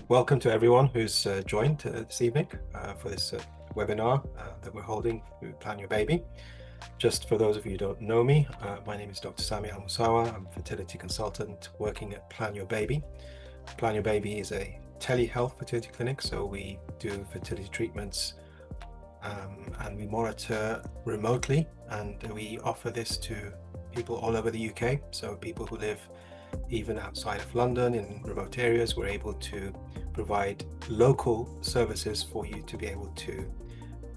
welcome to everyone who's joined this evening for this webinar that we're holding to Plan Your Baby. Just for those of you who don't know me, my name is Dr. Sami Almusawa. I'm a fertility consultant working at Plan Your Baby. Plan Your Baby is a telehealth fertility clinic, so we do fertility treatments and we monitor remotely, and we offer this to people all over the UK. So people who live even outside of London in remote areas, we're able to provide local services for you to be able to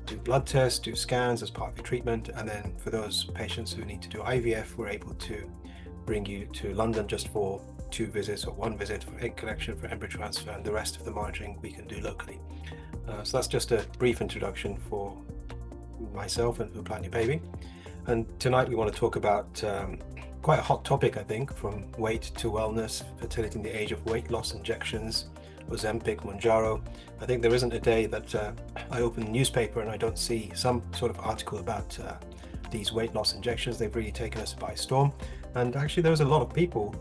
do blood tests, do scans as part of your treatment. And then for those patients who need to do IVF, we're able to bring you to London just for 2 visits or 1 visit for egg collection, for embryo transfer, and the rest of the monitoring we can do locally. So that's just a brief introduction for myself and for Plan Your Baby. And tonight we want to talk about quite a hot topic, I think, from weight to wellness, fertility in the age of weight loss injections, Ozempic, Mounjaro. I think there isn't a day that I open the newspaper and I don't see some sort of article about these weight loss injections. They've really taken us by storm. And actually there's a lot of people,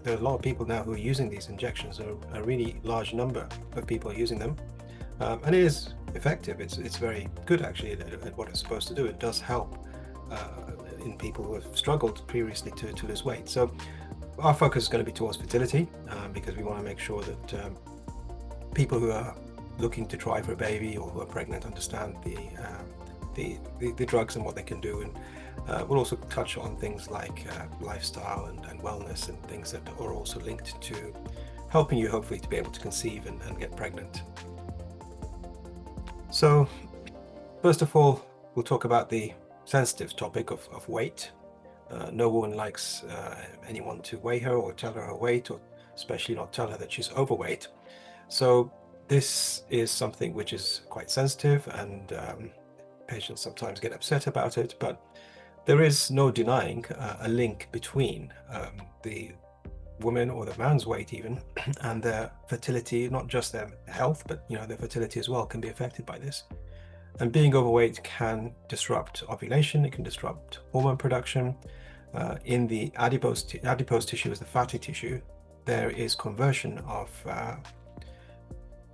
there are a lot of people now who are using these injections. A really large number of people are using them. And it is effective. It's very good actually at what it's supposed to do. It does help in people who have struggled previously to lose weight. So our focus is going to be towards fertility because we want to make sure that people who are looking to try for a baby or who are pregnant understand the drugs and what they can do. And we'll also touch on things like lifestyle and wellness and things that are also linked to helping you hopefully to be able to conceive and get pregnant. So first of all, we'll talk about the sensitive topic of weight. No woman likes anyone to weigh her or tell her her weight, or especially not tell her that she's overweight. So this is something which is quite sensitive, and patients sometimes get upset about it, but there is no denying a link between the woman or the man's weight even and their fertility. Not just their health, but their fertility as well can be affected by this. And being overweight can disrupt ovulation, it can disrupt hormone production. In the adipose tissue, as the fatty tissue, there is conversion of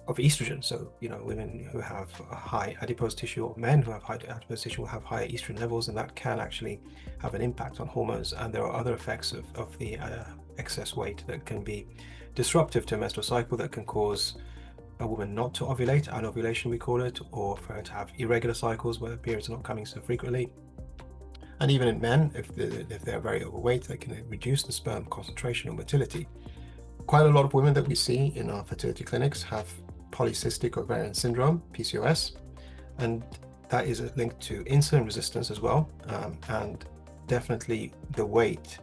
estrogen. So women who have a high adipose tissue, or men who have high adipose tissue, will have higher estrogen levels, and that can actually have an impact on hormones. And there are other effects of the excess weight that can be disruptive to a menstrual cycle, that can cause a woman not to ovulate, anovulation we call it, or for her to have irregular cycles where the periods are not coming so frequently. And even in men, if they're very overweight, they can reduce the sperm concentration or motility. Quite a lot of women that we see in our fertility clinics have polycystic ovarian syndrome, PCOS, and that is linked to insulin resistance as well. And definitely the weight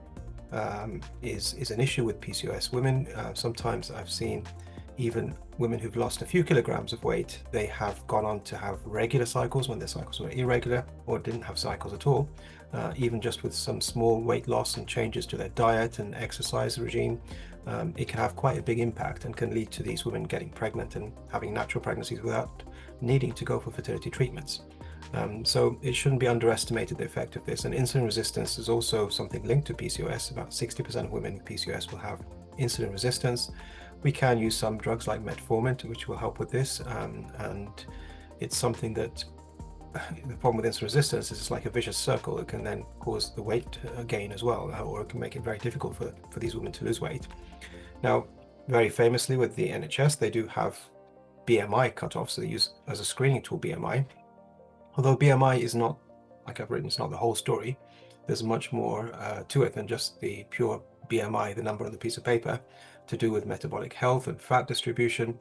is an issue with PCOS women. Sometimes I've seen even women who've lost a few kilograms of weight, they have gone on to have regular cycles when their cycles were irregular or didn't have cycles at all. Even just with some small weight loss and changes to their diet and exercise regime, it can have quite a big impact and can lead to these women getting pregnant and having natural pregnancies without needing to go for fertility treatments. So it shouldn't be underestimated, the effect of this. And insulin resistance is also something linked to PCOS. About 60% of women with PCOS will have insulin resistance. We can use some drugs like metformin, which will help with this, and it's something that the problem with insulin resistance is it's like a vicious circle. It can then cause the weight gain as well, or it can make it very difficult for these women to lose weight. Now, very famously with the NHS, they do have BMI cutoffs, so they use as a screening tool BMI. Although BMI is not, like I've written, it's not the whole story. There's much more to it than just the pure BMI, the number on the piece of paper, to do with metabolic health and fat distribution.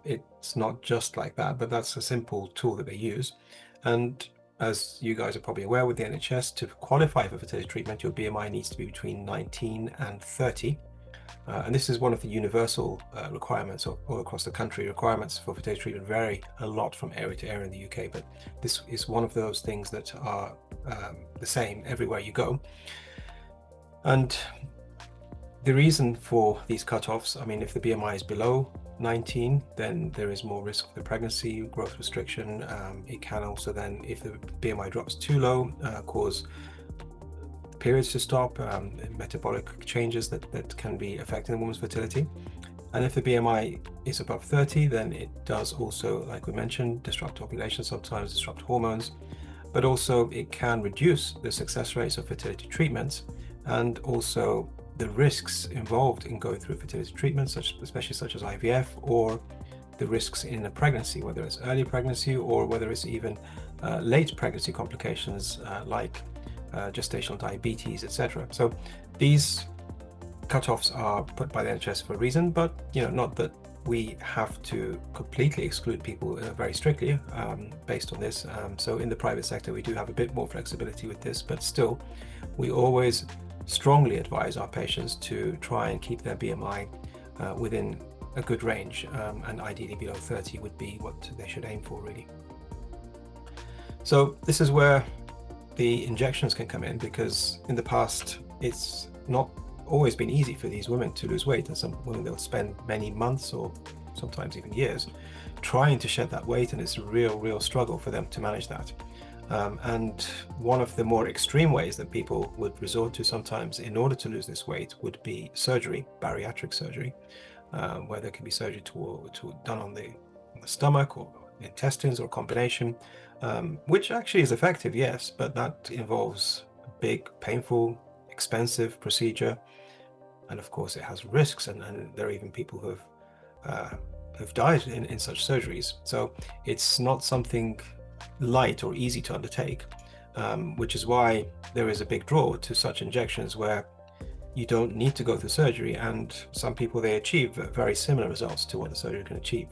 It's not just like that, but that's a simple tool that they use. And as you guys are probably aware, with the NHS, to qualify for fertility treatment, your BMI needs to be between 19 and 30. And this is one of the universal requirements all across the country. Requirements for fertility treatment vary a lot from area to area in the UK, but this is one of those things that are the same everywhere you go. And the reason for these cutoffs, I mean, if the BMI is below 19, then there is more risk for pregnancy, growth restriction. It can also then, if the BMI drops too low, cause periods to stop, metabolic changes that can be affecting a woman's fertility. And if the BMI is above 30, then it does also, like we mentioned, disrupt ovulation, sometimes disrupt hormones, but also it can reduce the success rates of fertility treatments and also the risks involved in going through fertility treatments, especially such as IVF, or the risks in a pregnancy, whether it's early pregnancy or whether it's even late pregnancy complications like gestational diabetes, etc. So these cutoffs are put by the NHS for a reason, but not that we have to completely exclude people very strictly based on this. So in the private sector, we do have a bit more flexibility with this, but still, we always strongly advise our patients to try and keep their BMI within a good range, and ideally below 30 would be what they should aim for, really. So this is where the injections can come in, because in the past, it's not always been easy for these women to lose weight, and some women, they'll spend many months or sometimes even years trying to shed that weight, and it's a real struggle for them to manage that. And one of the more extreme ways that people would resort to sometimes in order to lose this weight would be surgery, bariatric surgery, where there can be surgery done on the stomach or intestines or a combination, which actually is effective, yes, but that involves a big, painful, expensive procedure, and of course it has risks, and there are even people who've died in such surgeries. So it's not something light or easy to undertake, which is why there is a big draw to such injections where you don't need to go through surgery, and some people, they achieve very similar results to what the surgery can achieve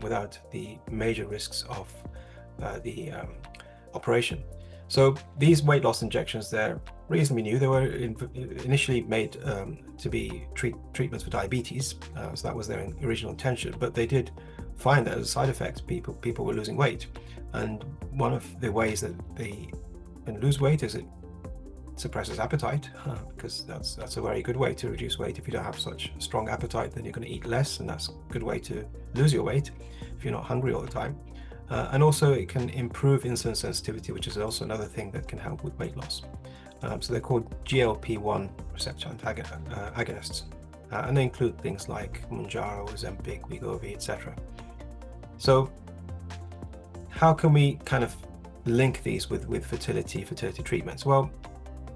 without the major risks of the operation. So these weight loss injections, they're reasonably new. They were initially made to be treatments for diabetes, so that was their original intention, but they did find that as a side effect, people were losing weight. And one of the ways that they can lose weight is it suppresses appetite, because that's a very good way to reduce weight. If you don't have such strong appetite, then you're going to eat less, and that's a good way to lose your weight if you're not hungry all the time. And also it can improve insulin sensitivity, which is also another thing that can help with weight loss. So they're called GLP-1 receptor agonists, and they include things like Mounjaro, Ozempic, Wegovy, etc. So how can we kind of link these with fertility treatments? Well,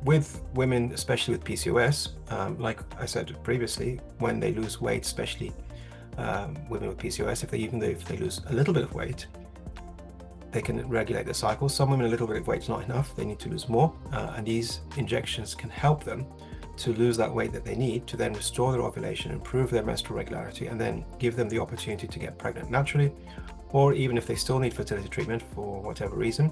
with women, especially with PCOS, like I said previously, when they lose weight, especially women with PCOS, even if they lose a little bit of weight, they can regulate their cycle. Some women, a little bit of weight is not enough, they need to lose more, and these injections can help them to lose that weight that they need to then restore their ovulation, improve their menstrual regularity, and then give them the opportunity to get pregnant naturally. Or even if they still need fertility treatment for whatever reason,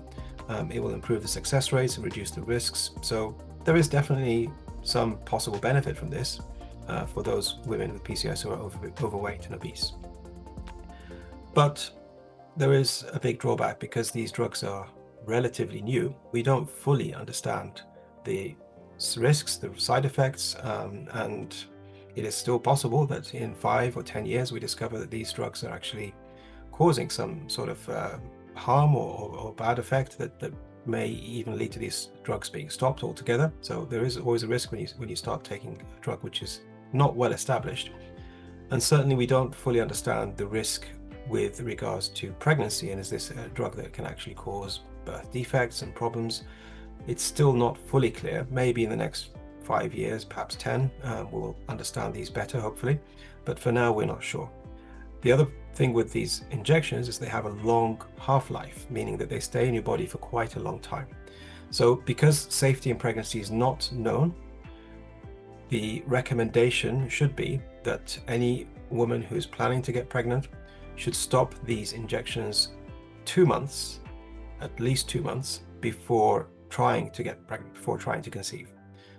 it will improve the success rates and reduce the risks. So there is definitely some possible benefit from this for those women with PCOS who are overweight and obese. But there is a big drawback, because these drugs are relatively new. We don't fully understand the risks, the side effects, and it is still possible that in 5 or 10 years we discover that these drugs are actually causing some sort of harm or bad effect that may even lead to these drugs being stopped altogether. So there is always a risk when you start taking a drug which is not well established. And certainly we don't fully understand the risk with regards to pregnancy, and is this a drug that can actually cause birth defects and problems? It's still not fully clear. Maybe in the next 5 years, perhaps 10, we'll understand these better, hopefully, but for now we're not sure. The other thing with these injections is they have a long half-life, meaning that they stay in your body for quite a long time. So because safety in pregnancy is not known, the recommendation should be that any woman who is planning to get pregnant should stop these injections 2 months, at least 2 months, before trying to get pregnant, before trying to conceive.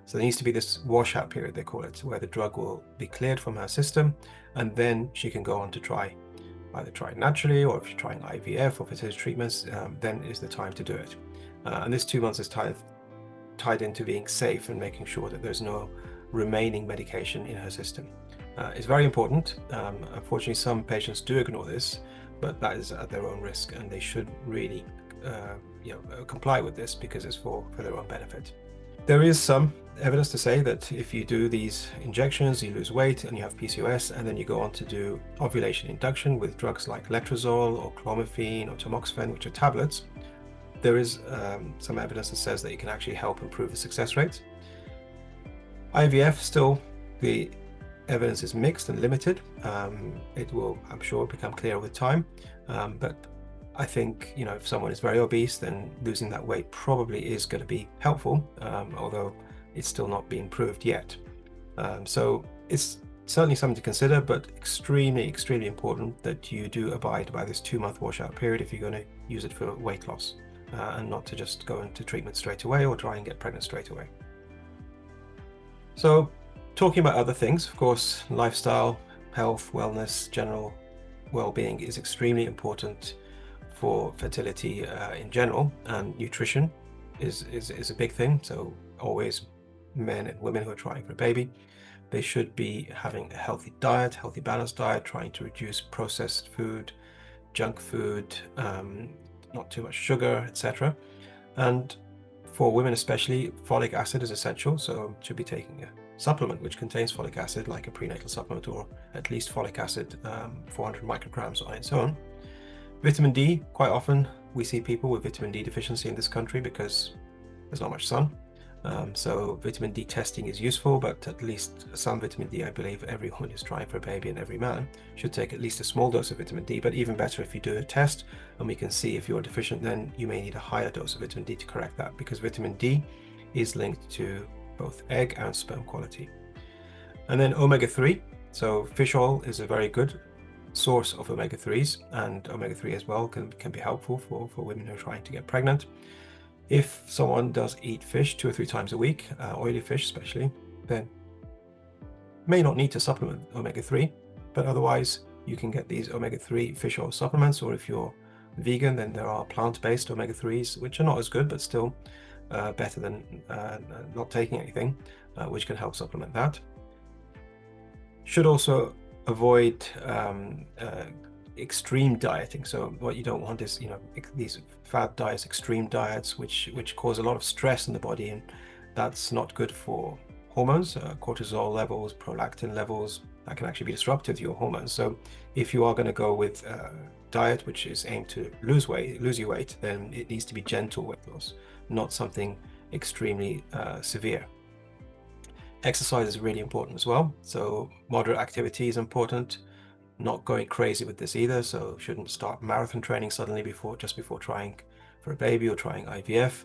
So there needs to be this washout period, they call it, where the drug will be cleared from her system, and then she can go on to either try naturally, or if you're trying IVF or fertility treatments, then is the time to do it. And this 2 months is tied into being safe and making sure that there's no remaining medication in her system. It's very important. Unfortunately, some patients do ignore this, but that is at their own risk, and they should really comply with this, because it's for their own benefit. There is some evidence to say that if you do these injections, you lose weight and you have PCOS, and then you go on to do ovulation induction with drugs like letrozole or clomiphene or tamoxifen, which are tablets, there is some evidence that says that you can actually help improve the success rates. IVF, still, the evidence is mixed and limited. It will, I'm sure, become clearer with time. But I think, if someone is very obese, then losing that weight probably is going to be helpful, although it's still not been proved yet. So it's certainly something to consider, but extremely, extremely important that you do abide by this 2-month washout period if you're going to use it for weight loss, and not to just go into treatment straight away or try and get pregnant straight away. So talking about other things, of course, lifestyle, health, wellness, general well-being is extremely important for fertility in general, and nutrition is a big thing. So always, men and women who are trying for a baby, they should be having a healthy diet, healthy balanced diet, trying to reduce processed food, junk food, not too much sugar, etc. And for women especially, folic acid is essential, so should be taking a supplement which contains folic acid, like a prenatal supplement, or at least folic acid 400 micrograms on its own. Vitamin D, quite often we see people with vitamin D deficiency in this country because there's not much sun. So vitamin D testing is useful, but at least some vitamin D, I believe every woman who's trying for a baby and every man should take at least a small dose of vitamin D. But even better, if you do a test and we can see if you're deficient, then you may need a higher dose of vitamin D to correct that, because vitamin D is linked to both egg and sperm quality. And then omega-3. So fish oil is a very good source of omega-3s, and omega-3 as well can be helpful for women who are trying to get pregnant. If someone does eat fish 2 or 3 times a week, oily fish especially, then may not need to supplement omega-3, but otherwise you can get these omega-3 fish oil supplements, or if you're vegan, then there are plant-based omega-3s, which are not as good, but still better than not taking anything, which can help supplement that. Should also avoid extreme dieting. So what you don't want is, these fad diets, extreme diets, which cause a lot of stress in the body, and that's not good for hormones, cortisol levels, prolactin levels. That can actually be disruptive to your hormones. So if you are going to go with a diet which is aimed to lose you weight, then it needs to be gentle weight loss, not something extremely severe. Exercise is really important as well. So moderate activity is important. Not going crazy with this either. So shouldn't start marathon training suddenly just before trying for a baby or trying IVF.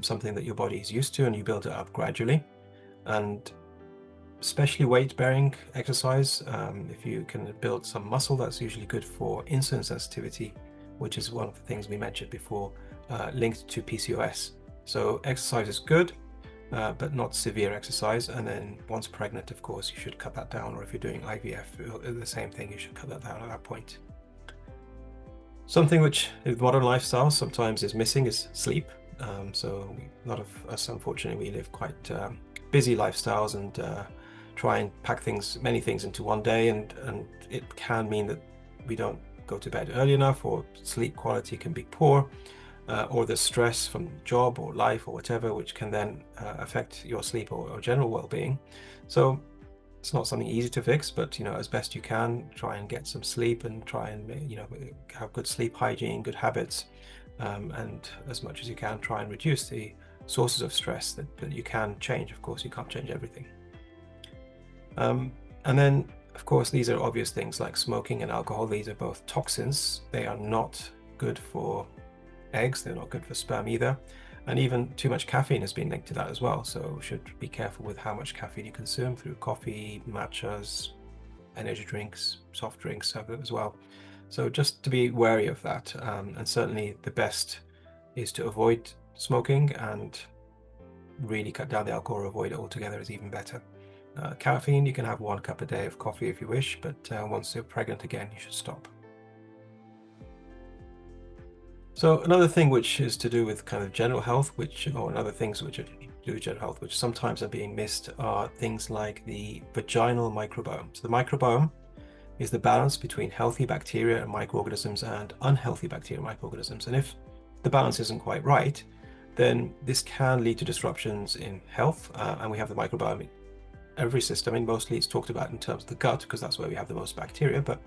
Something that your body is used to, and you build it up gradually. And especially weight-bearing exercise, if you can build some muscle, that's usually good for insulin sensitivity, which is one of the things we mentioned before, linked to PCOS. So exercise is good, but not severe exercise. And then once pregnant, of course, you should cut that down, or if you're doing IVF, the same thing, you should cut that down at that point. Something which with modern lifestyle sometimes is missing is sleep. So a lot of us, unfortunately, we live quite busy lifestyles and try and pack many things into one day, and it can mean that we don't go to bed early enough, or sleep quality can be poor, or the stress from job or life or whatever, which can then affect your sleep or general well-being. So it's not something easy to fix, but as best you can, try and get some sleep, and try and have good sleep hygiene, good habits, and as much as you can, try and reduce the sources of stress that you can change. Of course, you can't change everything. And then, of course, these are obvious things like smoking and alcohol. These are both toxins. They are not good for eggs. They're not good for sperm either. And even too much caffeine has been linked to that as well. So should be careful with how much caffeine you consume through coffee, matchas, energy drinks, soft drinks as well. So just to be wary of that. And certainly the best is to avoid smoking, and really cut down the alcohol, or avoid it altogether is even better. Caffeine, you can have 1 cup a day of coffee if you wish, but once you're pregnant again, you should stop. So another thing which is to do with kind of general health, or another things which are to do with general health, which sometimes are being missed, are things like the vaginal microbiome. So the microbiome is the balance between healthy bacteria and microorganisms and unhealthy bacteria and microorganisms. And if the balance isn't quite right, then this can lead to disruptions in health. And we have the microbiome in every system. I mean, mostly it's talked about in terms of the gut because that's where we have the most bacteria, but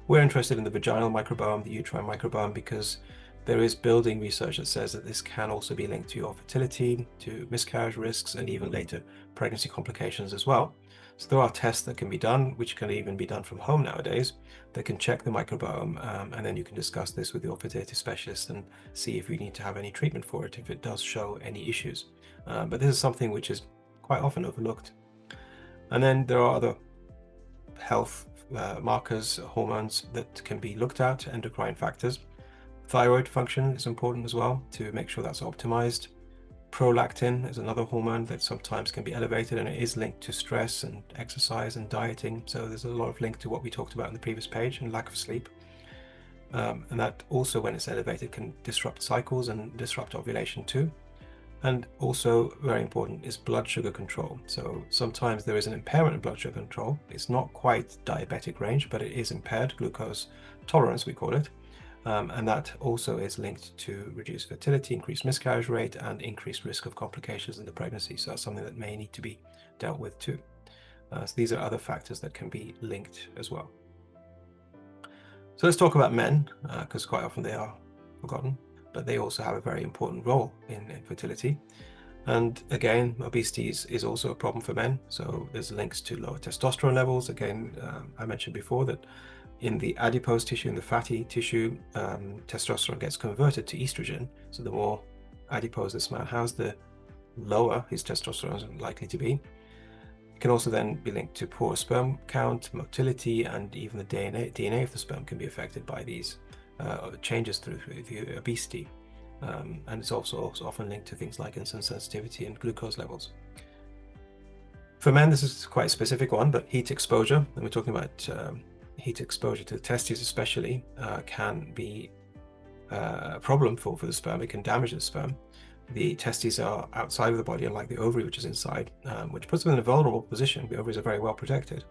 we're interested in the vaginal microbiome, the uterine microbiome, because there is building research that says that this can also be linked to your fertility, to miscarriage risks, and even later pregnancy complications as well. So there are tests that can be done, which can even be done from home nowadays, that can check the microbiome, and then you can discuss this with your fertility specialist and see if you need to have any treatment for it, if it does show any issues. But this is something which is quite often overlooked. And then there are other health markers, hormones that can be looked at, endocrine factors. Thyroid function is important as well to make sure that's optimized. Prolactin is another hormone that sometimes can be elevated, and it is linked to stress and exercise and dieting. So there's a lot of link to what we talked about in the previous page, and lack of sleep. And that also, when it's elevated, can disrupt cycles and disrupt ovulation too. And also very important is blood sugar control. So sometimes there is an impairment in blood sugar control. It's not quite diabetic range, but it is impaired glucose tolerance, we call it. And that also is linked to reduced fertility, increased miscarriage rate, and increased risk of complications in the pregnancy. So that's something that may need to be dealt with too. So these are other factors that can be linked as well. So let's talk about men, because quite often they are forgotten, but they also have a very important role in fertility. And again, obesity is also a problem for men. So there's links to lower testosterone levels. Again, I mentioned before that in the adipose tissue, in the fatty tissue, testosterone gets converted to estrogen. So the more adipose this man has, the lower his testosterone is likely to be. It can also then be linked to poor sperm count, motility, and even the DNA of the sperm can be affected by these changes through the obesity. And it's also often linked to things like insulin sensitivity and glucose levels. For men, this is quite a specific one, but heat exposure, and we're talking about heat exposure to the testes especially, can be a problem for the sperm. It can damage the sperm. The testes are outside of the body, unlike the ovary, which is inside, which puts them in a vulnerable position. The ovaries are very well protected,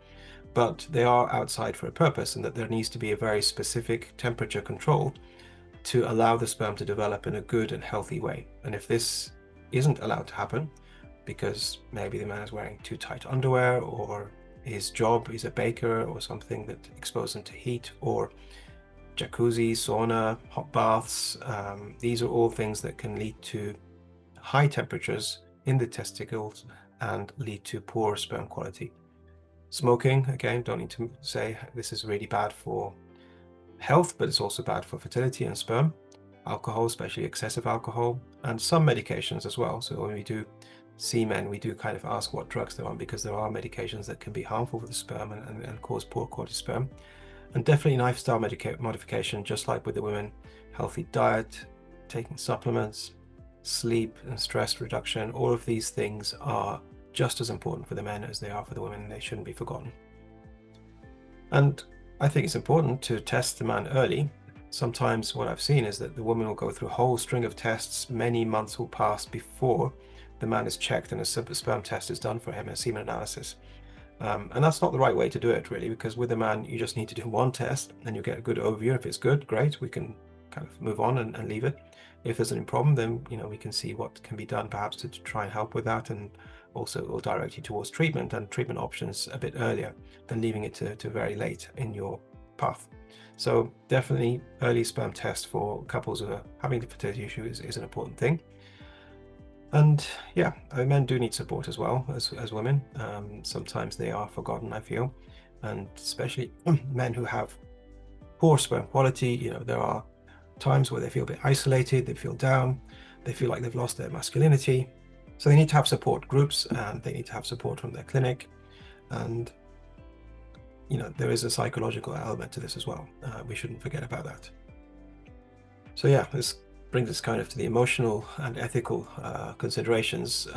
but they are outside for a purpose, and that there needs to be a very specific temperature control to allow the sperm to develop in a good and healthy way. And if this isn't allowed to happen, because maybe the man is wearing too tight underwear, or his job, he's a baker or something that exposes him to heat, or jacuzzi, sauna, hot baths, these are all things that can lead to high temperatures in the testicles and lead to poor sperm quality. Smoking, again, don't need to say this is really bad for health, but it's also bad for fertility and sperm. Alcohol, especially excessive alcohol, and some medications as well. So when we do see men, we do kind of ask what drugs they're on, because there are medications that can be harmful for the sperm and cause poor quality sperm. And definitely lifestyle modification, just like with the women, healthy diet, taking supplements, sleep and stress reduction, all of these things are just as important for the men as they are for the women. They shouldn't be forgotten. And I think it's important to test the man early. Sometimes what I've seen is that the woman will go through a whole string of tests, many months will pass before the man is checked and a simple sperm test is done for him, a semen analysis. And that's not the right way to do it, really, because with a man, you just need to do one test and you get a good overview. If it's good, great, we can kind of move on and leave it. If there's any problem, then we can see what can be done perhaps to try and help with that, and also it will direct you towards treatment and treatment options a bit earlier than leaving it to very late in your path. So definitely early sperm test for couples who are having the fertility issue is an important thing. And yeah, men do need support as well as women. Sometimes they are forgotten, I feel, and especially men who have poor sperm quality. There are times where they feel a bit isolated, they feel down, they feel like they've lost their masculinity. So they need to have support groups, and they need to have support from their clinic. And there is a psychological element to this as well. We shouldn't forget about that. So yeah, this brings us kind of to the emotional and ethical considerations.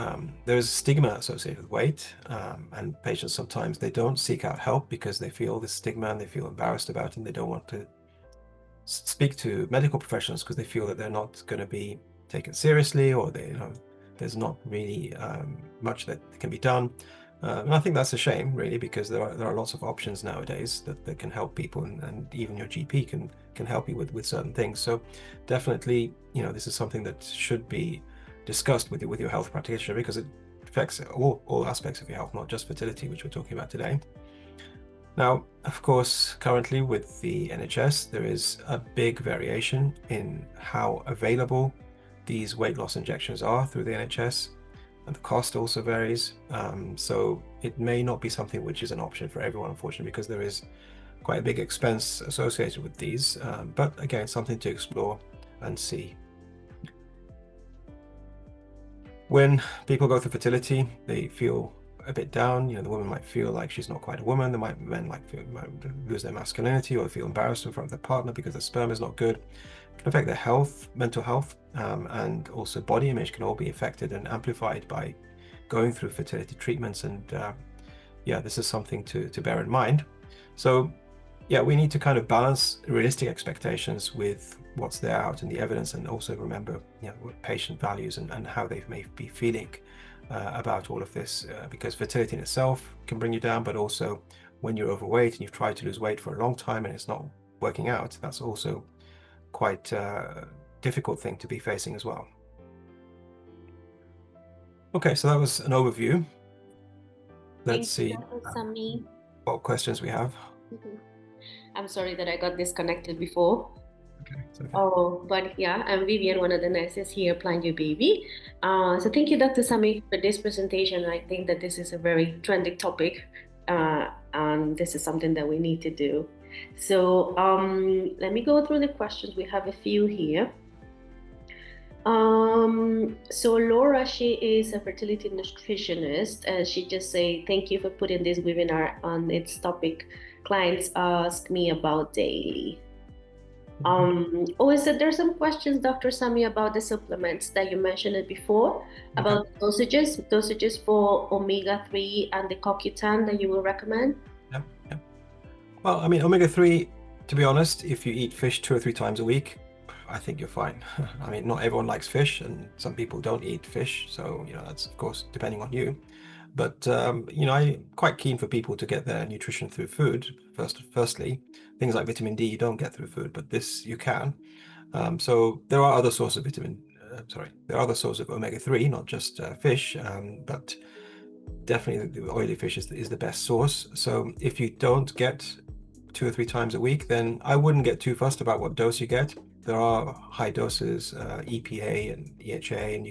There is a stigma associated with weight, and patients sometimes they don't seek out help because they feel this stigma and they feel embarrassed about it, and they don't want to speak to medical professionals because they feel that they're not going to be taken seriously, or there's not really much that can be done. And I think that's a shame, really, because there are lots of options nowadays that can help people, and even your GP can help you with certain things. So definitely, this is something that should be discussed with your health practitioner, because it affects all aspects of your health, not just fertility, which we're talking about today. Now, of course, currently with the NHS, there is a big variation in how available these weight loss injections are through the NHS, and the cost also varies. So it may not be something which is an option for everyone, unfortunately, because there is quite a big expense associated with these. But again, something to explore and see. When people go through fertility, they feel a bit down. The woman might feel like she's not quite a woman. Men might lose their masculinity or feel embarrassed in front of their partner because their sperm is not good. It can affect their health, mental health, and also body image can all be affected and amplified by going through fertility treatments. And yeah, this is something to bear in mind. So yeah, we need to kind of balance realistic expectations with what's there out in the evidence, and also remember what patient values and how they may be feeling about all of this, because fertility in itself can bring you down, but also when you're overweight and you've tried to lose weight for a long time and it's not working out, that's also quite a difficult thing to be facing as well. Okay, so that was an overview. Let's see what questions we have. I'm sorry that I got disconnected before. Okay. Oh, but yeah, I'm Vivian, one of the nurses here, Plan Your Baby. So thank you, Dr. Sami, for this presentation. I think that this is a very trendy topic, and this is something that we need to do. So let me go through the questions. We have a few here. So Laura, she is a fertility nutritionist, and she just say, thank you for putting this webinar on its topic. Clients ask me about daily. So there's some questions, Dr. Sami, about the supplements that you mentioned it before, about dosages for omega-3 and the CoQ10 that you will recommend. Yeah. Well, I mean, omega-3, to be honest, if you eat fish 2 or 3 times a week, I think you're fine. I mean, not everyone likes fish, and some people don't eat fish, so that's of course depending on you. But I'm quite keen for people to get their nutrition through food. Firstly, things like vitamin D you don't get through food, but this you can. So there are other sources of there are other sources of omega-3, not just fish, but definitely the oily fish is the best source. So if you don't get 2 or 3 times a week, then I wouldn't get too fussed about what dose you get. There are high doses, EPA and EHA, and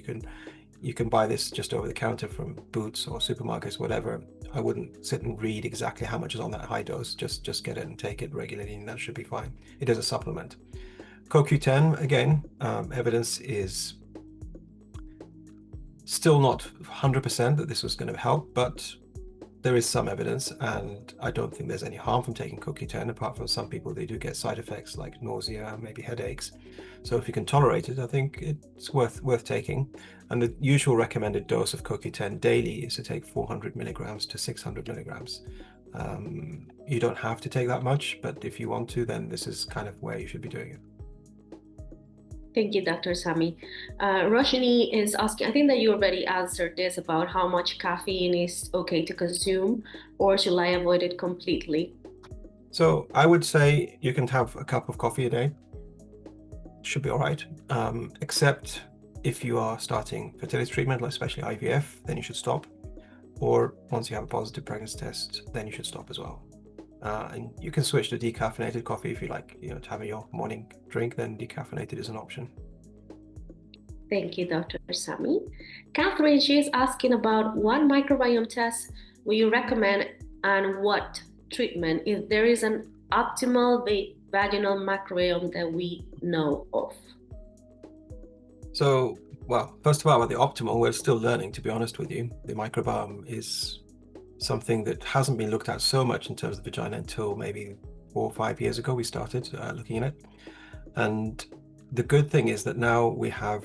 you can buy this just over the counter from Boots or supermarkets, whatever. I wouldn't sit and read exactly how much is on that high dose. Just get it and take it regularly, and that should be fine. It is a supplement. CoQ10, again, evidence is still not 100% that this was going to help, but there is some evidence, and I don't think there's any harm from taking CoQ10, apart from some people, they do get side effects like nausea, maybe headaches. So if you can tolerate it, I think it's worth taking. And the usual recommended dose of CoQ10 daily is to take 400 milligrams to 600 milligrams. You don't have to take that much, but if you want to, then this is kind of where you should be doing it. Thank you, Dr. Sami. Roshini is asking, I think that you already answered this, about how much caffeine is okay to consume, or should I avoid it completely? So I would say you can have a cup of coffee a day. Should be all right, except if you are starting fertility treatment, like especially IVF, then you should stop. Or once you have a positive pregnancy test, then you should stop as well. And you can switch to decaffeinated coffee if you like, to have your morning drink, then decaffeinated is an option. Thank you, Dr. Sami. Catherine, she is asking about what microbiome test will you recommend and what treatment, if there is an optimal vaginal microbiome that we know of. So, well, first of all, about the optimal, we're still learning, to be honest with you. The microbiome is something that hasn't been looked at so much in terms of the vagina until maybe 4 or 5 years ago we started looking at it. And the good thing is that now we have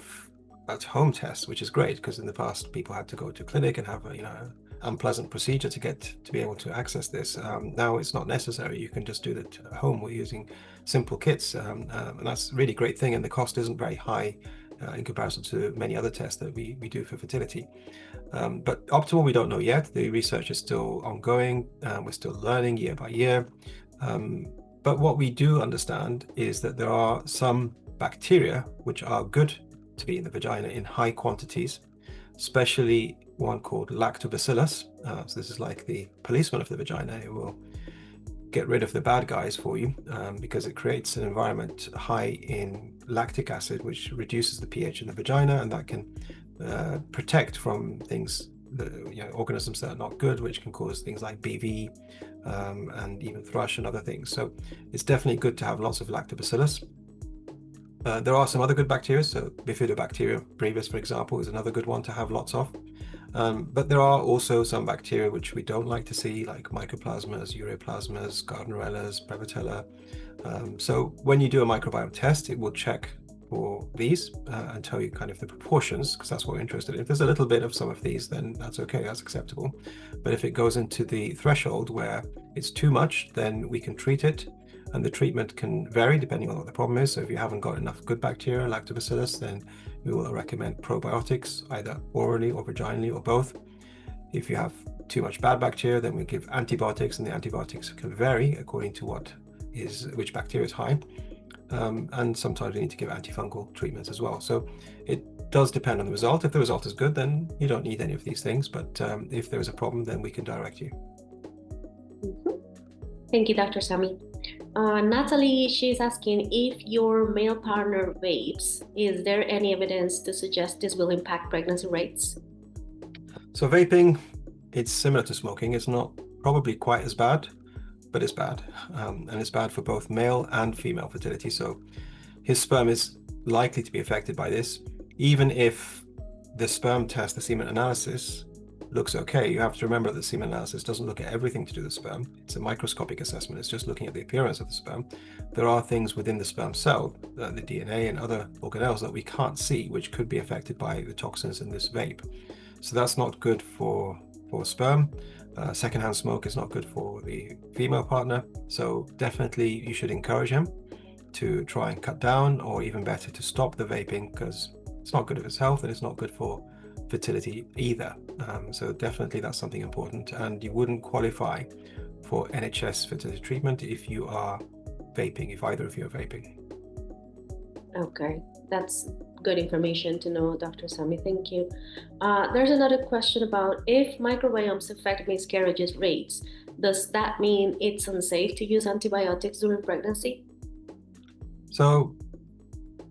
at-home tests, which is great, because in the past people had to go to a clinic and have a unpleasant procedure to be able to access this. Now it's not necessary. You can just do that at home. We're using simple kits, and that's a really great thing, and the cost isn't very high in comparison to many other tests that we do for fertility. But optimal, we don't know yet. The research is still ongoing. We're still learning year by year. But what we do understand is that there are some bacteria which are good to be in the vagina in high quantities, especially one called lactobacillus. So this is like the policeman of the vagina. It will get rid of the bad guys for you because it creates an environment high in lactic acid, which reduces the pH in the vagina, and that can protect from things, organisms that are not good, which can cause things like BV and even thrush and other things. So it's definitely good to have lots of lactobacillus. There are some other good bacteria. So Bifidobacterium brevis, for example, is another good one to have lots of. But there are also some bacteria which we don't like to see, like mycoplasmas, ureaplasmas, gardnerellas, prevotella. So when you do a microbiome test, it will check for these and tell you kind of the proportions, because that's what we're interested in. If there's a little bit of some of these, then that's okay, that's acceptable. But if it goes into the threshold where it's too much, then we can treat it. And the treatment can vary depending on what the problem is. So if you haven't got enough good bacteria, lactobacillus, then we will recommend probiotics, either orally or vaginally or both. If you have too much bad bacteria, then we give antibiotics, and the antibiotics can vary according to which bacteria is high. And sometimes we need to give antifungal treatments as well. So it does depend on the result. If the result is good, then you don't need any of these things. But if there is a problem, then we can direct you. Thank you, Dr. Sami. Natalie, she's asking, if your male partner vapes, is there any evidence to suggest this will impact pregnancy rates? So vaping, it's similar to smoking. It's not probably quite as bad, but it's bad. And it's bad for both male and female fertility. So his sperm is likely to be affected by this. Even if the sperm test, the semen analysis, looks okay, you have to remember that the semen analysis doesn't look at everything to do with the sperm. It's a microscopic assessment. It's just looking at the appearance of the sperm. There are things within the sperm cell, the DNA and other organelles that we can't see, which could be affected by the toxins in this vape. So that's not good for sperm. Secondhand smoke is not good for the female partner. So definitely you should encourage him to try and cut down, or even better, to stop the vaping, because it's not good for his health and it's not good for fertility either. So definitely that's something important, and you wouldn't qualify for NHS fertility treatment if you are vaping, if either of you are vaping. Okay, that's good information to know, Dr. Sami. Thank you. There's another question about, if microbiomes affect miscarriages rates, does that mean it's unsafe to use antibiotics during pregnancy? So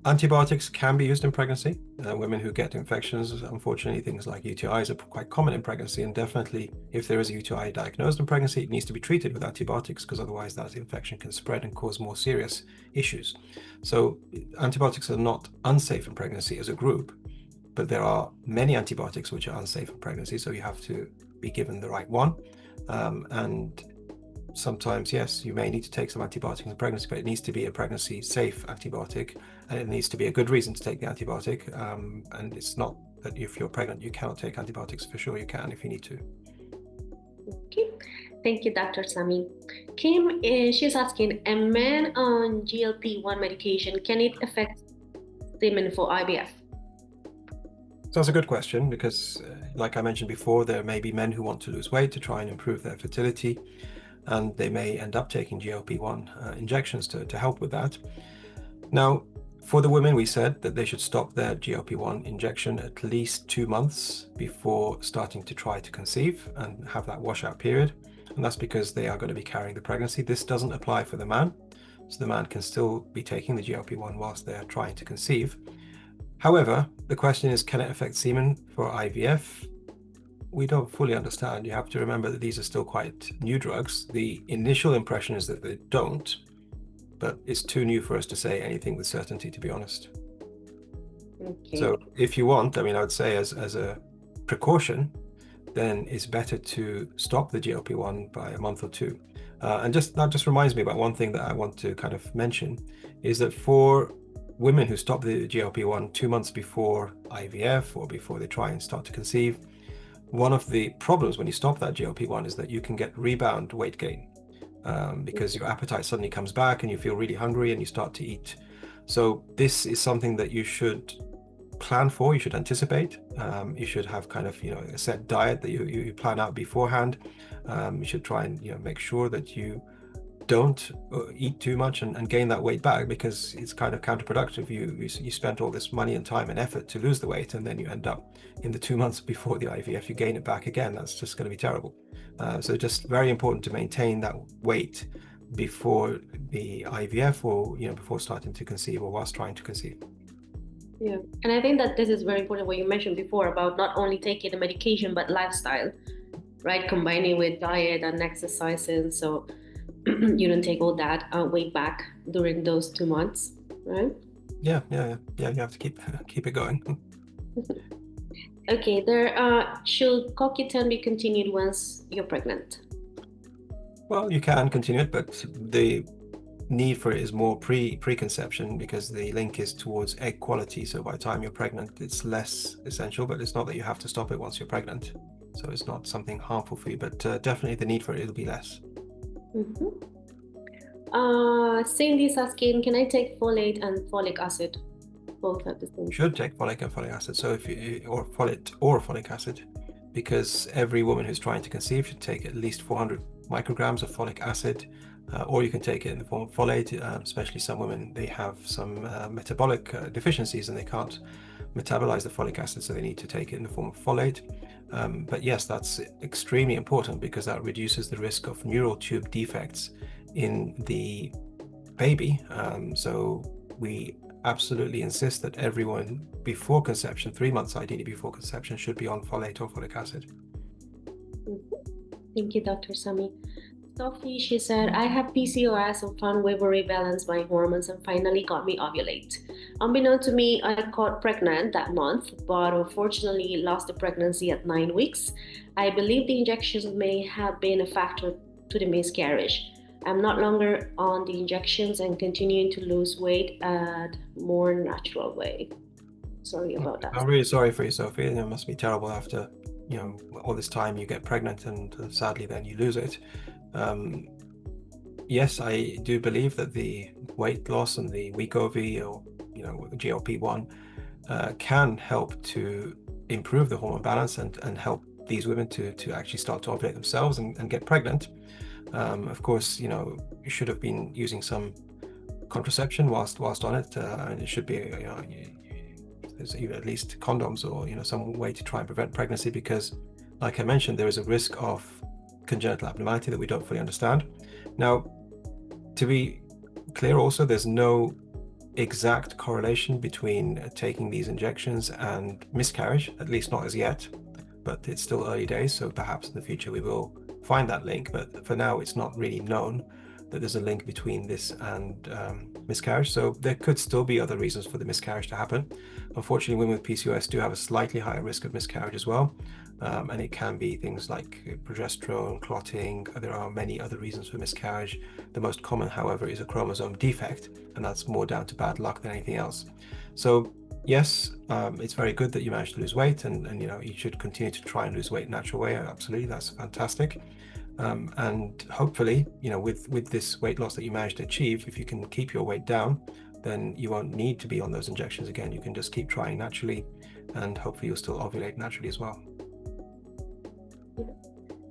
antibiotics can be used in pregnancy. Women who get infections, unfortunately, things like UTIs are quite common in pregnancy, and definitely if there is a UTI diagnosed in pregnancy, it needs to be treated with antibiotics, because otherwise that infection can spread and cause more serious issues. So antibiotics are not unsafe in pregnancy as a group, but there are many antibiotics which are unsafe in pregnancy, so you have to be given the right one. And sometimes, yes, you may need to take some antibiotics in pregnancy, but it needs to be a pregnancy safe antibiotic, and it needs to be a good reason to take the antibiotic. And it's not that if you're pregnant you cannot take antibiotics. For sure you can if you need to. Okay, thank you, Dr. Sami. Kim, she's asking, a man on GLP-1 medication, can it affect semen for IVF? So that's a good question, because like I mentioned before, there may be men who want to lose weight to try and improve their fertility, and they may end up taking GLP-1 injections to help with that. Now, for the women, we said that they should stop their GLP-1 injection at least 2 months before starting to try to conceive and have that washout period. And that's because they are going to be carrying the pregnancy. This doesn't apply for the man. So the man can still be taking the GLP-1 whilst they're trying to conceive. However, the question is, can it affect semen for IVF? We don't fully understand. You have to remember that these are still quite new drugs. The initial impression is that they don't, but it's too new for us to say anything with certainty, to be honest. Okay. So if you want, I would say as a precaution, then it's better to stop the GLP-1 by a month or two. And that just reminds me about one thing that I want to kind of mention, is that for women who stop the GLP-1 2 months before IVF or before they try and start to conceive, one of the problems when you stop that GLP-1 is that you can get rebound weight gain, because your appetite suddenly comes back and you feel really hungry and you start to eat. So this is something that you should plan for, you should anticipate. You should have kind of, a set diet that you plan out beforehand. You should try and make sure that you don't eat too much and gain that weight back, because it's kind of counterproductive. You spent all this money and time and effort to lose the weight, and then you end up in the 2 months before the IVF, you gain it back again. That's just going to be terrible. So just very important to maintain that weight before the IVF, or before starting to conceive or whilst trying to conceive. Yeah, and I think that this is very important what you mentioned before about not only taking the medication but lifestyle, right? Combining with diet and exercises, so you don't take all that weight back during those 2 months, right? Yeah. You have to keep it going. Okay, should CoQ10 be continued once you're pregnant? Well, you can continue it, but the need for it is more preconception, because the link is towards egg quality. So by the time you're pregnant, it's less essential, but it's not that you have to stop it once you're pregnant. So it's not something harmful for you, but definitely the need for it will be less. Cindy's asking, can I take folate and folic acid both at the same time? You should take folic and folic acid. So or folate or folic acid, because every woman who's trying to conceive should take at least 400 micrograms of folic acid, or you can take it in the form of folate. Especially some women, they have some metabolic deficiencies and they can't metabolize the folic acid, so they need to take it in the form of folate. But yes, that's extremely important, because that reduces the risk of neural tube defects in the baby. So we absolutely insist that everyone before conception, 3 months ideally before conception, should be on folate or folic acid. Thank you, Dr. Sami. Sophie, she said, I have PCOS and found way rebalance my hormones and finally got me ovulate. Unbeknown to me, I got pregnant that month, but unfortunately lost the pregnancy at 9 weeks. I believe the injections may have been a factor to the miscarriage. I'm not longer on the injections and continuing to lose weight at more natural way. Sorry about that. I'm really sorry for you, Sophie. It must be terrible after all this time you get pregnant and sadly then you lose it. Yes, I do believe that the weight loss and the Wegovy or GLP-1 can help to improve the hormone balance and help these women to actually start to ovulate themselves and get pregnant. Of course, you should have been using some contraception whilst on it, and it should be there's even at least condoms or some way to try and prevent pregnancy, because like I mentioned, there is a risk of congenital abnormality that we don't fully understand. Now, to be clear also, there's no exact correlation between taking these injections and miscarriage, at least not as yet, but it's still early days, so perhaps in the future we will find that link. But for now, it's not really known that there's a link between this and miscarriage. So there could still be other reasons for the miscarriage to happen. Unfortunately, women with PCOS do have a slightly higher risk of miscarriage as well. And it can be things like progesterone, clotting. There are many other reasons for miscarriage. The most common, however, is a chromosome defect, and that's more down to bad luck than anything else. So yes, it's very good that you managed to lose weight, and you should continue to try and lose weight in a natural way. Absolutely, that's fantastic. And hopefully, with this weight loss that you managed to achieve, if you can keep your weight down, then you won't need to be on those injections again. You can just keep trying naturally, and hopefully you'll still ovulate naturally as well.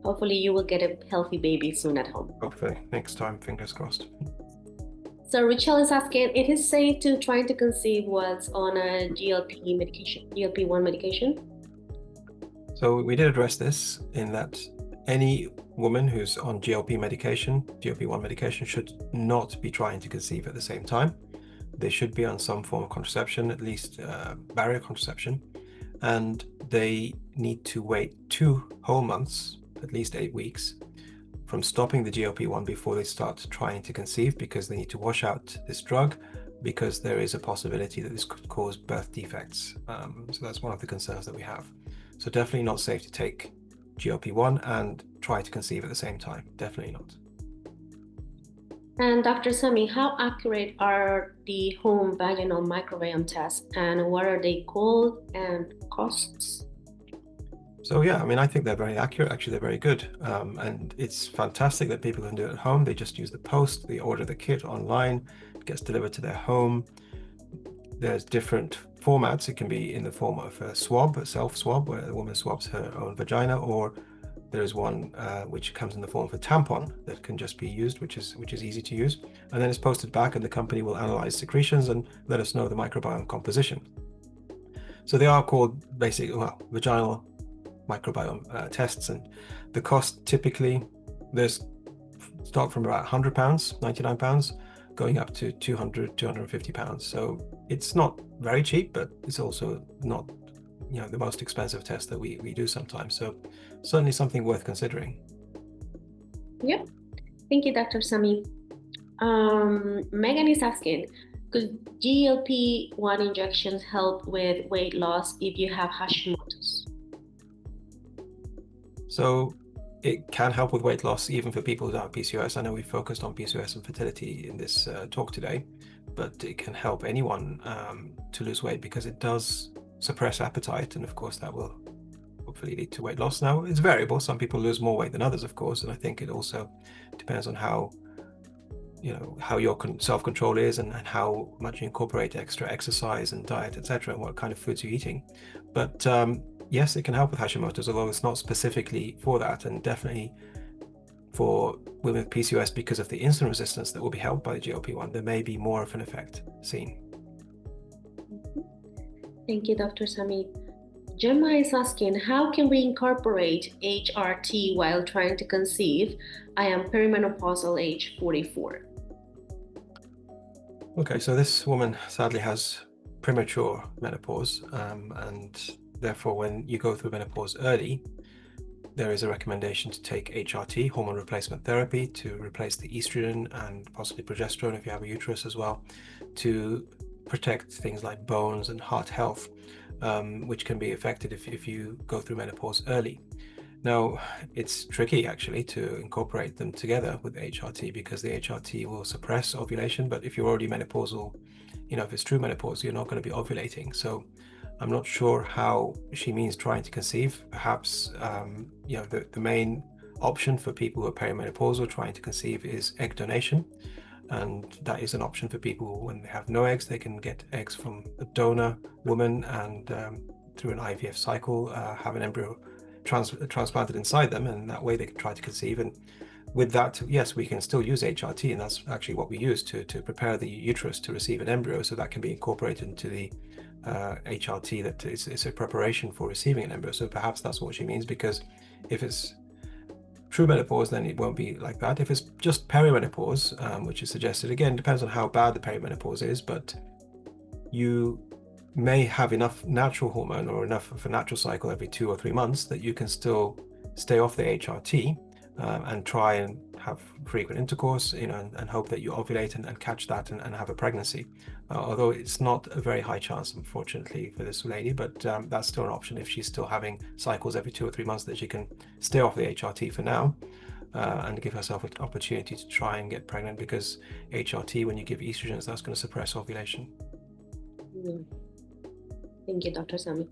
Hopefully you will get a healthy baby soon at home. Hopefully, next time, fingers crossed. So Rachel is asking, it is safe to try to conceive what's on a GLP-1 medication? So we did address this in that any woman who's on GLP-1 medication should not be trying to conceive at the same time. They should be on some form of contraception, at least barrier contraception, and they need to wait 2 whole months, at least 8 weeks, from stopping the GLP-1 before they start trying to conceive, because they need to wash out this drug, because there is a possibility that this could cause birth defects. So that's one of the concerns that we have. So definitely not safe to take GLP-1 and try to conceive at the same time. Definitely not. And Dr. Sami, how accurate are the home vaginal microbiome tests, and what are they called and costs? So yeah, I think they're very accurate. Actually, they're very good. And it's fantastic that people can do it at home. They just use the post, they order the kit online, it gets delivered to their home. There's different formats. It can be in the form of a swab, a self-swab, where the woman swabs her own vagina, or There is one which comes in the form of a tampon that can just be used, which is easy to use, and then it's posted back, and the company will analyze secretions and let us know the microbiome composition. So they are called vaginal microbiome tests, and the cost typically start from about £100, £99, going up to £200, £250. So it's not very cheap, but it's also not the most expensive test that we do sometimes. So certainly something worth considering. Yep. Thank you, Dr. Sami. Megan is asking, could GLP-1 injections help with weight loss if you have Hashimoto's? So it can help with weight loss even for people who have PCOS. I know we focused on PCOS and fertility in this talk today, but it can help anyone to lose weight because it does suppress appetite, and of course that will hopefully lead to weight loss. Now it's variable. Some people lose more weight than others, of course, and I think it also depends on how your self-control is and how much you incorporate extra exercise and diet, etc., and what kind of foods you're eating. But yes, it can help with Hashimoto's, although it's not specifically for that, and definitely for women with PCOS, because of the insulin resistance that will be helped by the GLP-1, there may be more of an effect seen. Thank you, Dr. Sami. Gemma is asking, how can we incorporate HRT while trying to conceive? I am perimenopausal, age 44. Okay, so this woman sadly has premature menopause, and therefore when you go through menopause early, there is a recommendation to take HRT, hormone replacement therapy, to replace the estrogen and possibly progesterone if you have a uterus as well, to protect things like bones and heart health, which can be affected if you go through menopause early. Now, it's tricky actually to incorporate them together with HRT because the HRT will suppress ovulation, but if you're already menopausal, if it's true menopause, you're not going to be ovulating. So I'm not sure how she means trying to conceive. Perhaps, the main option for people who are perimenopausal trying to conceive is egg donation. And that is an option for people when they have no eggs. They can get eggs from a donor woman and through an IVF cycle, have an embryo transplanted inside them, and that way they can try to conceive. And with that, yes, we can still use HRT, and that's actually what we use to prepare the uterus to receive an embryo, so that can be incorporated into the HRT that is a preparation for receiving an embryo. So perhaps that's what she means, because if it's true menopause, then it won't be like that. If it's just perimenopause, which is suggested, again, depends on how bad the perimenopause is, but you may have enough natural hormone or enough of a natural cycle every 2 or 3 months that you can still stay off the HRT and try and have frequent intercourse, and hope that you ovulate and catch that and have a pregnancy. Although it's not a very high chance, unfortunately, for this lady, but that's still an option if she's still having cycles every 2 or 3 months, that she can stay off the HRT for now and give herself an opportunity to try and get pregnant, because HRT, when you give estrogens, that's going to suppress ovulation. Thank you, Dr. Sami.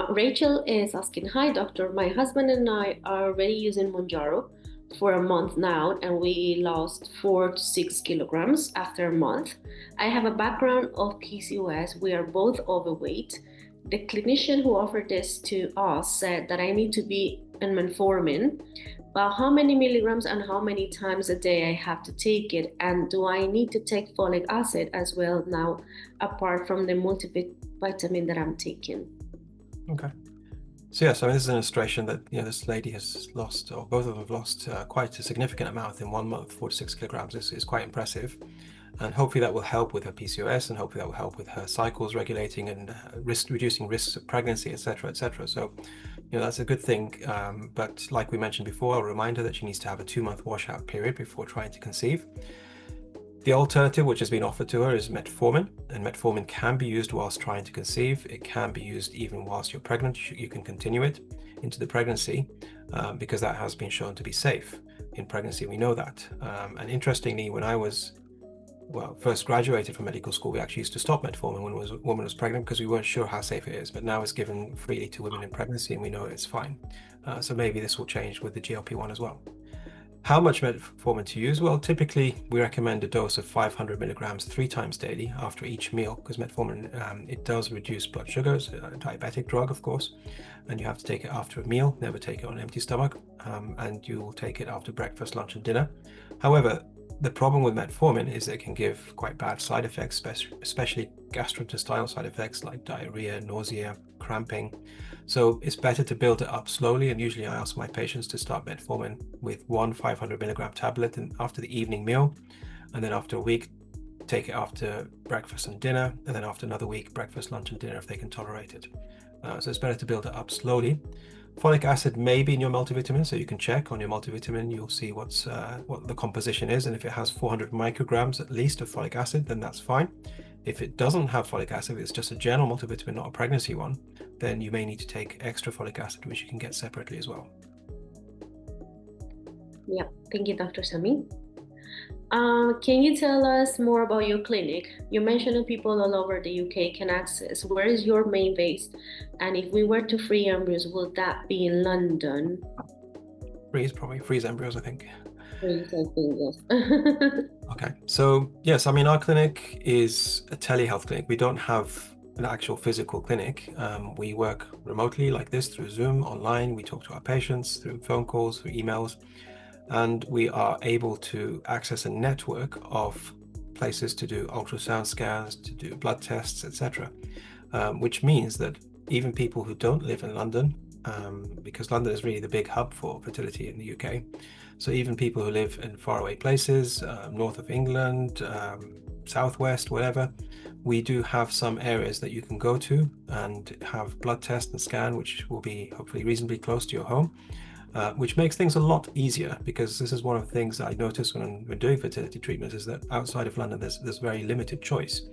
Rachel is asking, hi, doctor. My husband and I are already using Mounjaro for a month now, and we lost 4 to 6 kilograms after a month. I have a background of PCOS. We are both overweight. The clinician who offered this to us said that I need to be on metformin, but how many milligrams and how many times a day I have to take it, and do I need to take folic acid as well now, apart from the multivitamin that I'm taking? Okay. So yes, this is an illustration that this lady has lost, or both of them have lost quite a significant amount in 1 month. 4 to 6 kilograms is quite impressive, and hopefully that will help with her PCOS, and hopefully that will help with her cycles regulating and reducing risks of pregnancy, etc., etc. So that's a good thing, but like we mentioned before, I'll remind her that she needs to have a 2-month washout period before trying to conceive. The alternative which has been offered to her is metformin, and metformin can be used whilst trying to conceive. It can be used even whilst you're pregnant. You can continue it into the pregnancy because that has been shown to be safe in pregnancy. We know that. And interestingly, when I was first graduated from medical school, we actually used to stop metformin when a woman was pregnant because we weren't sure how safe it is. But now it's given freely to women in pregnancy, and we know it's fine. So maybe this will change with the GLP-1 as well. How much metformin to use? Well, typically we recommend a dose of 500 milligrams 3 times daily after each meal, because metformin, it does reduce blood sugar. It's a diabetic drug, of course, and you have to take it after a meal, never take it on an empty stomach, and you will take it after breakfast, lunch, and dinner. However, the problem with metformin is that it can give quite bad side effects, especially gastrointestinal side effects like diarrhea, nausea, cramping. So it's better to build it up slowly. And usually I ask my patients to start metformin with one 500 milligram tablet and after the evening meal. And then after a week, take it after breakfast and dinner. And then after another week, breakfast, lunch, and dinner if they can tolerate it. So it's better to build it up slowly. Folic acid may be in your multivitamin, so you can check on your multivitamin. You'll see what the composition is, and if it has 400 micrograms at least of folic acid, then that's fine. If it doesn't have folic acid, if it's just a general multivitamin, not a pregnancy one, then you may need to take extra folic acid, which you can get separately as well. Yeah, thank you, Dr. Sami. Can you tell us more about your clinic? You mentioned that people all over the UK can access. Where is your main base? And if we were to free embryos, would that be in London? Freeze embryos, I think. Freeze, I think, yes. Okay, so yes, I mean, our clinic is a telehealth clinic. We don't have an actual physical clinic. We work remotely like this through Zoom, online. We talk to our patients through phone calls, through emails. And we are able to access a network of places to do ultrasound scans, to do blood tests, etc. Which means that even people who don't live in London, because London is really the big hub for fertility in the UK, so even people who live in faraway places, north of England, southwest, whatever, we do have some areas that you can go to and have blood test and scan, which will be hopefully reasonably close to your home. Which makes things a lot easier, because this is one of the things that I noticed when we're doing fertility treatment, is that outside of London there's very limited choice,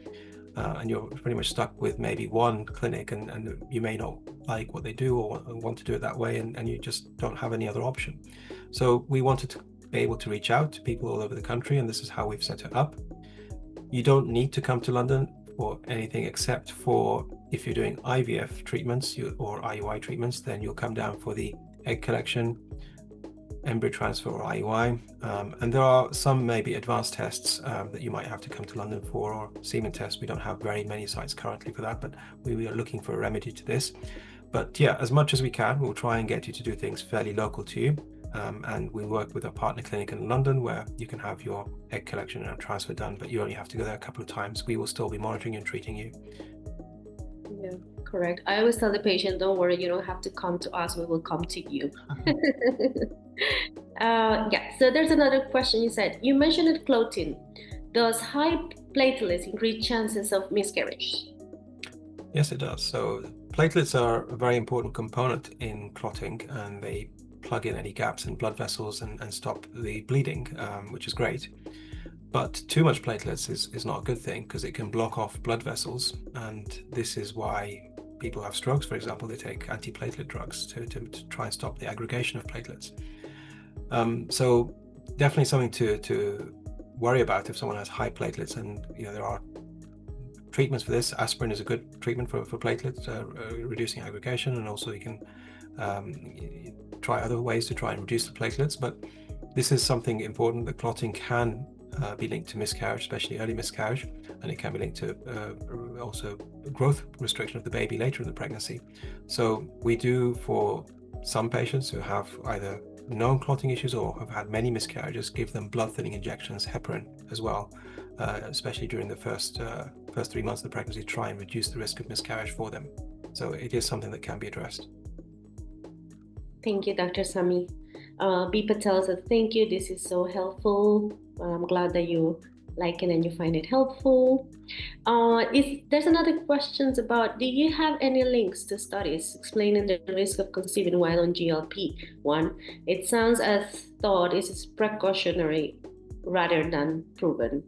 and you're pretty much stuck with maybe one clinic, and you may not like what they do or want to do it that way, and you just don't have any other option. So we wanted to be able to reach out to people all over the country, and this is how we've set it up. You don't need to come to London for anything except for if you're doing IVF treatments or IUI treatments, then you'll come down for the egg collection, embryo transfer, or IUI, and there are some maybe advanced tests that you might have to come to London for, or semen tests. We don't have very many sites currently for that, but we are looking for a remedy to this. But yeah, as much as we can, we'll try and get you to do things fairly local to you, and we work with a partner clinic in London where you can have your egg collection and transfer done, but you only have to go there a couple of times. We will still be monitoring and treating you. Yeah, correct. I always tell the patient, don't worry, you don't have to come to us, we will come to you. Yeah, so there's another question. You said, you mentioned clotting. Does high platelets increase chances of miscarriage? Yes, it does. So platelets are a very important component in clotting, and they plug in any gaps in blood vessels and stop the bleeding, which is great. But too much platelets is not a good thing, because it can block off blood vessels, and this is why people have strokes, for example. They take antiplatelet drugs to try and stop the aggregation of platelets. So definitely something to worry about if someone has high platelets, and there are treatments for this. Aspirin is a good treatment for platelets, reducing aggregation, and also you can try other ways to try and reduce the platelets. But this is something important. The clotting can be linked to miscarriage, especially early miscarriage, and it can be linked to also growth restriction of the baby later in the pregnancy. So we do, for some patients who have either known clotting issues or have had many miscarriages, give them blood thinning injections, heparin as well, especially during the first 3 months of the pregnancy, try and reduce the risk of miscarriage for them. So it is something that can be addressed. Thank you, Dr. Sami. B Patel says, thank you, this is so helpful. I'm glad that you like it and you find it helpful. There's another question about, do you have any links to studies explaining the risk of conceiving while on GLP-1? It sounds as though this is precautionary rather than proven.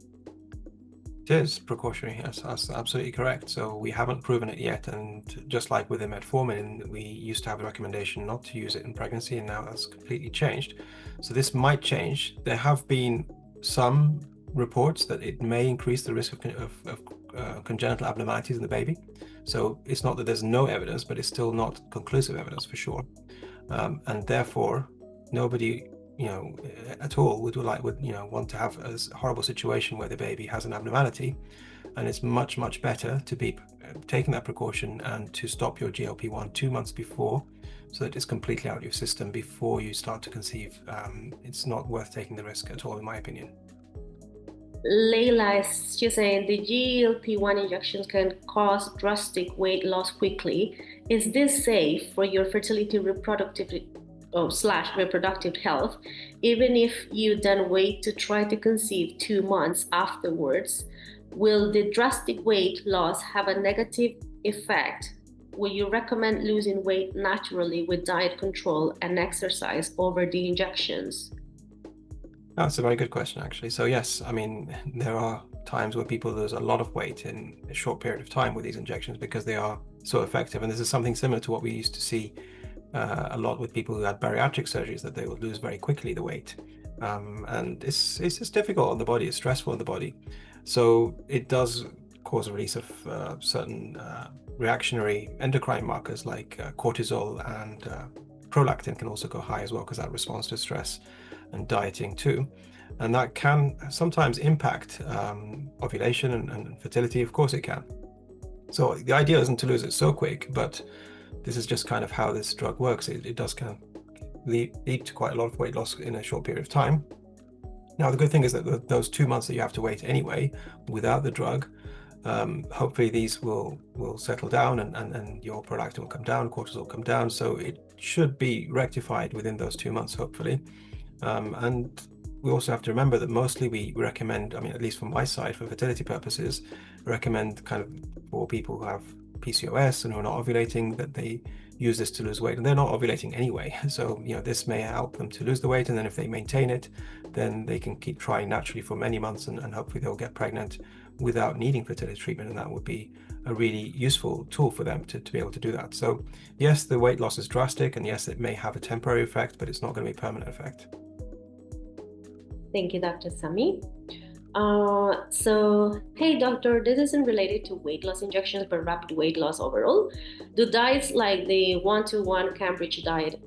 It is precautionary, that's absolutely correct. So we haven't proven it yet, and just like with the metformin, we used to have a recommendation not to use it in pregnancy, and now that's completely changed. So this might change. There have been some reports that it may increase the risk of congenital abnormalities in the baby. So it's not that there's no evidence, but it's still not conclusive evidence for sure. And therefore, nobody at all would want to have a horrible situation where the baby has an abnormality, and it's much, much better to be taking that precaution and to stop your GLP-1 2 months before, so that it's completely out of your system before you start to conceive. It's not worth taking the risk at all, in my opinion. Layla is just saying the GLP-1 injections can cause drastic weight loss quickly. Is this safe for your fertility, reproductive health, even if you then wait to try to conceive 2 months afterwards? Will the drastic weight loss have a negative effect? Will you recommend losing weight naturally with diet control and exercise over the injections? That's a very good question, actually. So yes, I mean, there are times where people lose a lot of weight in a short period of time with these injections because they are so effective. And this is something similar to what we used to see a lot with people who had bariatric surgeries, that they would lose very quickly the weight. And it's just difficult on the body, it's stressful on the body. So it does cause a release of certain reactionary endocrine markers like cortisol, and prolactin can also go high as well, because that responds to stress, and dieting too. And that can sometimes impact ovulation and fertility. Of course it can. So the idea isn't to lose it so quick, but this is just kind of how this drug works. It does kind of lead to quite a lot of weight loss in a short period of time. Now, the good thing is that those 2 months that you have to wait anyway, without the drug, hopefully these will settle down, and your prolactin will come down, cortisol will come down. So it should be rectified within those 2 months, hopefully. And we also have to remember that mostly we recommend, I mean, at least from my side, for fertility purposes, recommend kind of for people who have PCOS and who are not ovulating, that they use this to lose weight, and they're not ovulating anyway. So, this may help them to lose the weight, and then if they maintain it, then they can keep trying naturally for many months, and hopefully they'll get pregnant without needing fertility treatment, and that would be a really useful tool for them to be able to do that. So yes, the weight loss is drastic, and yes, it may have a temporary effect, but it's not going to be a permanent effect. Thank you, Dr. Sami. So, hey doctor, this isn't related to weight loss injections, but rapid weight loss overall. Do diets like the 1-to-1 Cambridge diet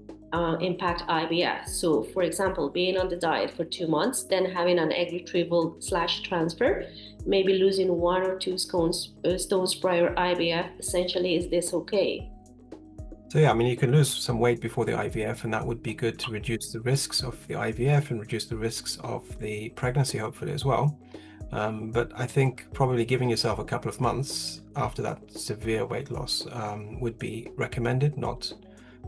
impact IVF? So, for example, being on the diet for 2 months, then having an egg retrieval / transfer, maybe losing 1 or 2 stones prior IVF, essentially, is this okay? So yeah, I mean, you can lose some weight before the IVF, and that would be good to reduce the risks of the IVF and reduce the risks of the pregnancy, hopefully, as well. But I think probably giving yourself a couple of months after that severe weight loss would be recommended, not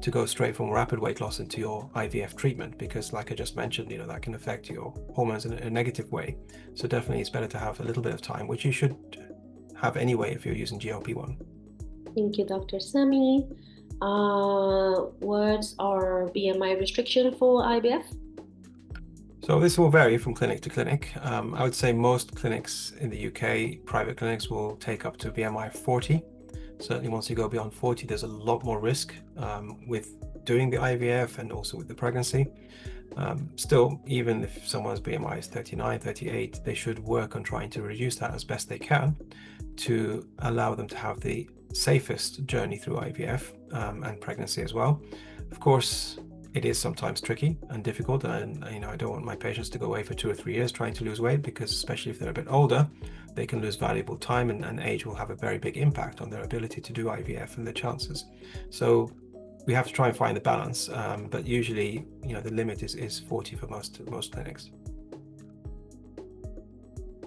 to go straight from rapid weight loss into your IVF treatment, because like I just mentioned, that can affect your hormones in a negative way. So definitely it's better to have a little bit of time, which you should have anyway if you're using GLP-1. Thank you, Dr. Sami. What's our BMI restriction for IVF? So this will vary from clinic to clinic. I would say most clinics in the UK, private clinics, will take up to BMI 40. Certainly once you go beyond 40, there's a lot more risk with doing the IVF and also with the pregnancy. Still, even if someone's BMI is 39, 38, they should work on trying to reduce that as best they can to allow them to have the safest journey through IVF and pregnancy as well. Of course, it is sometimes tricky and difficult, and I don't want my patients to go away for 2 or 3 years trying to lose weight, because especially if they're a bit older, they can lose valuable time, and age will have a very big impact on their ability to do IVF and their chances. So we have to try and find the balance, but usually the limit is 40 for most clinics.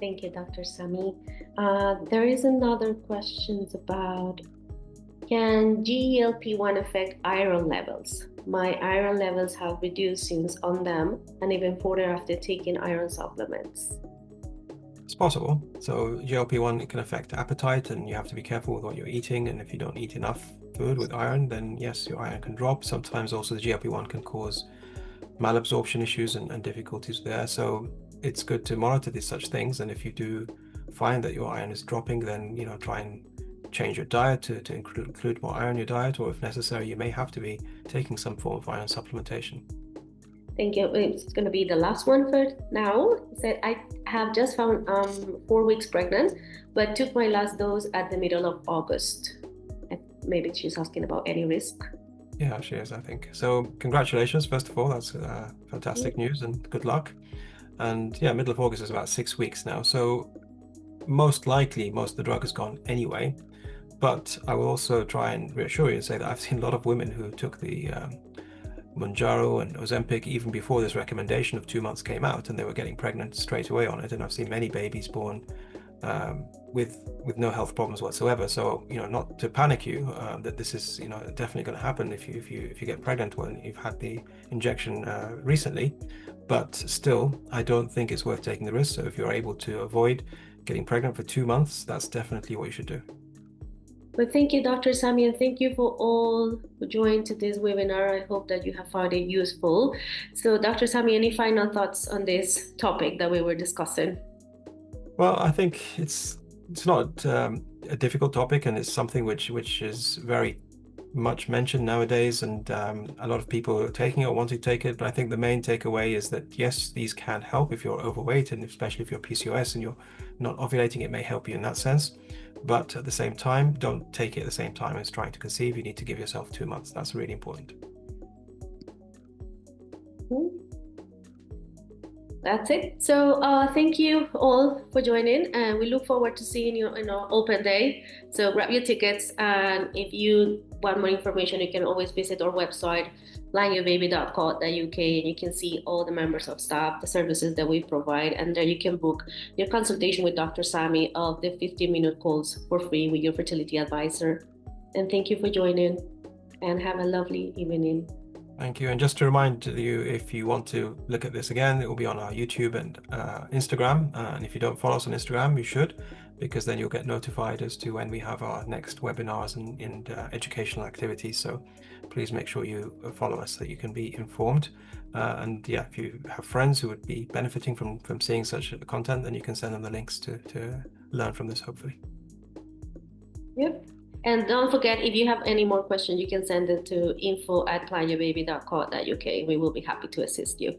Thank you, Dr. Sami. There is another question about, can GLP-1 affect iron levels? My iron levels have reduced since on them, and even further after taking iron supplements. It's possible. So GLP-1, it can affect appetite, and you have to be careful with what you're eating. And if you don't eat enough food with iron, then yes, your iron can drop. Sometimes also the GLP-1 can cause malabsorption issues and difficulties there. So it's good to monitor such things. And if you do find that your iron is dropping, then try and change your diet to include more iron in your diet, or if necessary, you may have to be taking some form of iron supplementation. Thank you. It's going to be the last one for now. It said, I have just found 4 weeks pregnant, but took my last dose at the middle of August. Maybe she's asking about any risk. Yeah, she is, I think. So congratulations, first of all. That's fantastic news and good luck. And yeah, middle of August is about 6 weeks now. So most likely, most of the drug is gone anyway. But I will also try and reassure you and say that I've seen a lot of women who took the Mounjaro and Ozempic even before this recommendation of 2 months came out, and they were getting pregnant straight away on it. And I've seen many babies born with no health problems whatsoever. So not to panic you that this is definitely going to happen if you get pregnant when you've had the injection recently. But still, I don't think it's worth taking the risk. So if you're able to avoid getting pregnant for 2 months, that's definitely what you should do. Well, thank you, Dr. Sami, and thank you for all who joined to this webinar. I hope that you have found it useful. So, Dr. Sami, any final thoughts on this topic that we were discussing? Well, I think it's not a difficult topic, and it's something which is very much mentioned nowadays, and a lot of people are taking it or wanting to take it. But I think the main takeaway is that yes, these can help if you're overweight, and especially if you're PCOS and you're not ovulating, it may help you in that sense. But at the same time, don't take it at the same time as trying to conceive. You need to give yourself 2 months. That's really important. That's it. So thank you all for joining, and we look forward to seeing you in our open day. So grab your tickets, and if you want more information, you can always visit our website, planyourbaby.co.uk, and you can see all the members of staff, the services that we provide, and there you can book your consultation with Dr. Sami of the 15-minute calls for free with your fertility advisor. And thank you for joining, and have a lovely evening. Thank you. And just to remind you, if you want to look at this again, it will be on our YouTube and Instagram. And if you don't follow us on Instagram, you should, because then you'll get notified as to when we have our next webinars and educational activities. So please make sure you follow us so that you can be informed. And yeah, if you have friends who would be benefiting from seeing such content, then you can send them the links to learn from this, hopefully. Yep. And don't forget, if you have any more questions, you can send it to info@planyourbaby.co.uk. We will be happy to assist you.